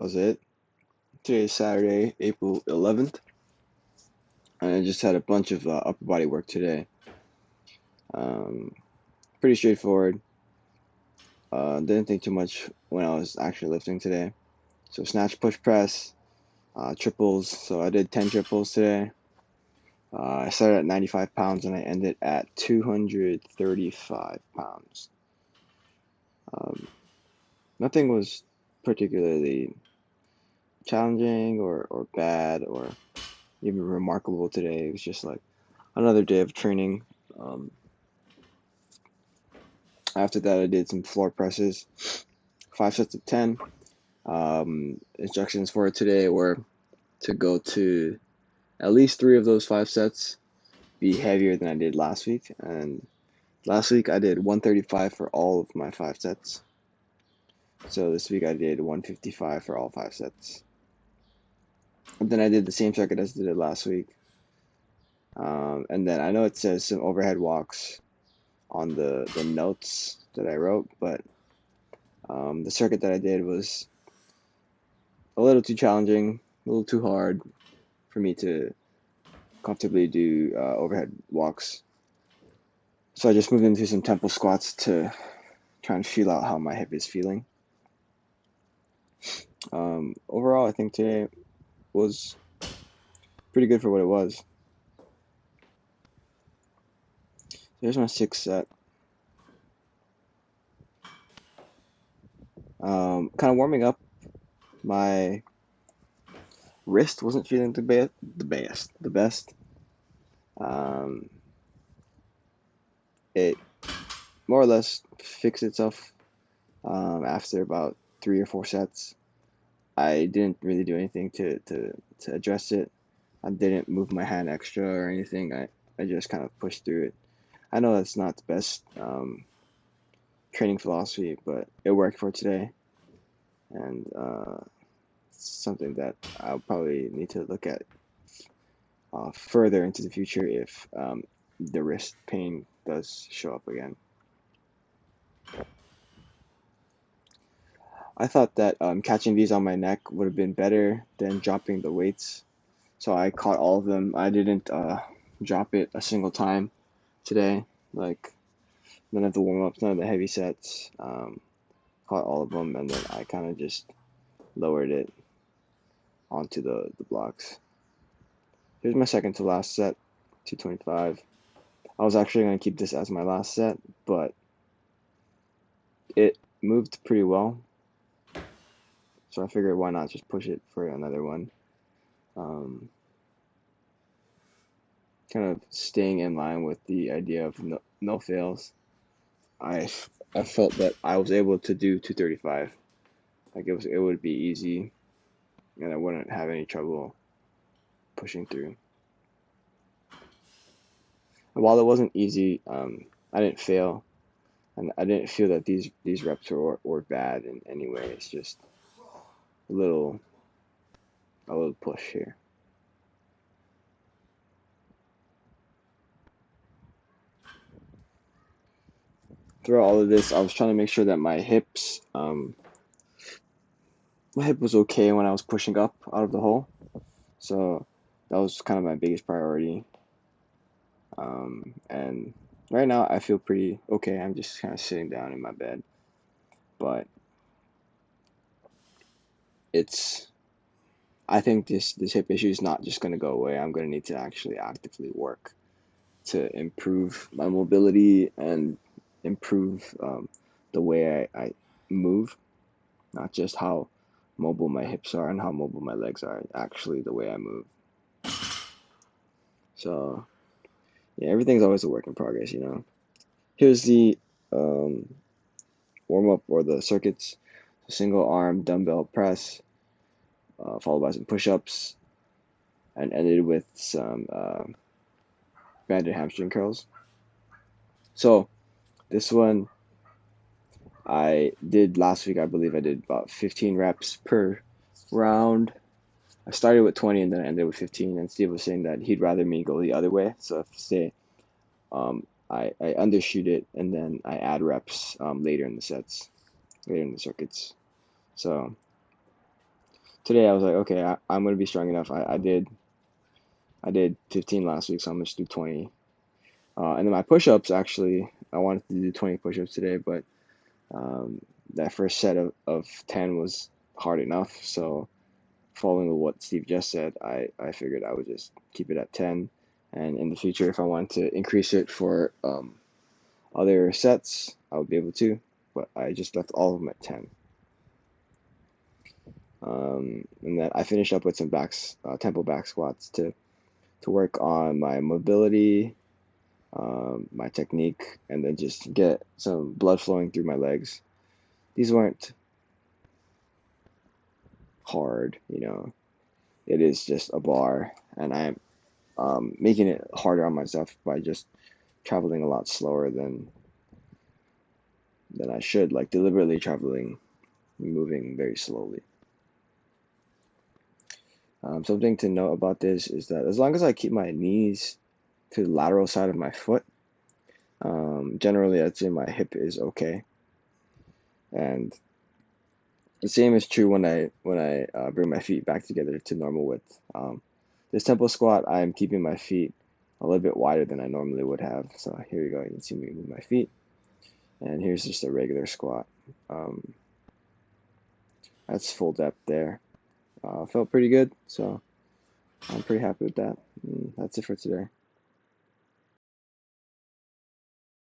was it. Today is Saturday, April 11th, and I just had a bunch of upper body work today. Um, Pretty straightforward. Didn't think too much when I was actually lifting today. So snatch, push, press, triples. So I did 10 triples today. I started at 95 pounds and I ended at 235 pounds. Nothing was particularly challenging or bad or even remarkable today. It was just like another day of training. After that, I did some floor presses, 5 sets of 10. Instructions for today were to go to at least 3 of those 5 sets, be heavier than I did last week. And last week I did 135 for all of my 5 sets. So this week I did 155 for all 5 sets. And then I did the same circuit as I did last week. And then I know it says some overhead walks on the notes that I wrote, but the circuit that I did was a little too challenging, a little too hard for me to comfortably do overhead walks. So I just moved into some temple squats to try and feel out how my hip is feeling. Overall, I think today was pretty good for what it was. Here's my 6th set. Kind of warming up, my wrist wasn't feeling the best. It more or less fixed itself after about 3 or 4 sets. I didn't really do anything to address it. I didn't move my hand extra or anything. I just kind of pushed through it. I know that's not the best training philosophy, but it worked for today. And it's something that I'll probably need to look at further into the future if the wrist pain does show up again. I thought that catching these on my neck would have been better than dropping the weights. So I caught all of them. I didn't drop it a single time today. Like none of the warm-ups, none of the heavy sets. Caught all of them, and then I kind of just lowered it onto the blocks. Here's my second to last set, 225. I was actually going to keep this as my last set, but it moved pretty well. So I figured why not just push it for another one. Kind of staying in line with the idea of no fails. I felt that I was able to do 235. Like it would be easy, and I wouldn't have any trouble pushing through. And while it wasn't easy, I didn't fail, and I didn't feel that these reps were bad in any way. It's just a little push here. Throughout all of this, I was trying to make sure that my hips, my hip was okay when I was pushing up out of the hole. So that was kind of my biggest priority. And right now I feel pretty okay. I'm just kind of sitting down in my bed, but I think this hip issue is not just going to go away. I'm going to need to actually actively work to improve my mobility and improve the way I move, not just how mobile my hips are and how mobile my legs are, actually the way I move. So yeah, everything's always a work in progress, you know. Here's the warm up or the circuits: single arm dumbbell press, followed by some push-ups, and ended with some banded hamstring curls. So this one I did last week. I believe I did about 15 reps per round. I started with 20 and then I ended with 15. And Steve was saying that he'd rather me go the other way. So if say I undershoot it and then I add reps later in the sets, later in the circuits. So today I was like, okay, I'm gonna be strong enough. I did 15 last week, so I'm gonna just do 20. And then my push-ups, actually, I wanted to do 20 push-ups today, but um, that first set of 10 was hard enough. So following what Steve just said, I figured I would just keep it at 10. And in the future, if I wanted to increase it for other sets, I would be able to. But I just left all of them at 10. And then I finished up with some tempo back squats to work on my mobility, my technique, and then just get some blood flowing through my legs. These weren't hard, you know. It is just a bar, and I'm making it harder on myself by just traveling a lot slower than I should, like deliberately traveling, moving very slowly. Something to note about this is that as long as I keep my knees to the lateral side of my foot, generally I'd say my hip is okay. And the same is true when I bring my feet back together to normal width. This tempo squat, I'm keeping my feet a little bit wider than I normally would have. So here you go. You can see me move my feet. And here's just a regular squat. Um, that's full depth there. Felt pretty good, so I'm pretty happy with that. And that's it for today.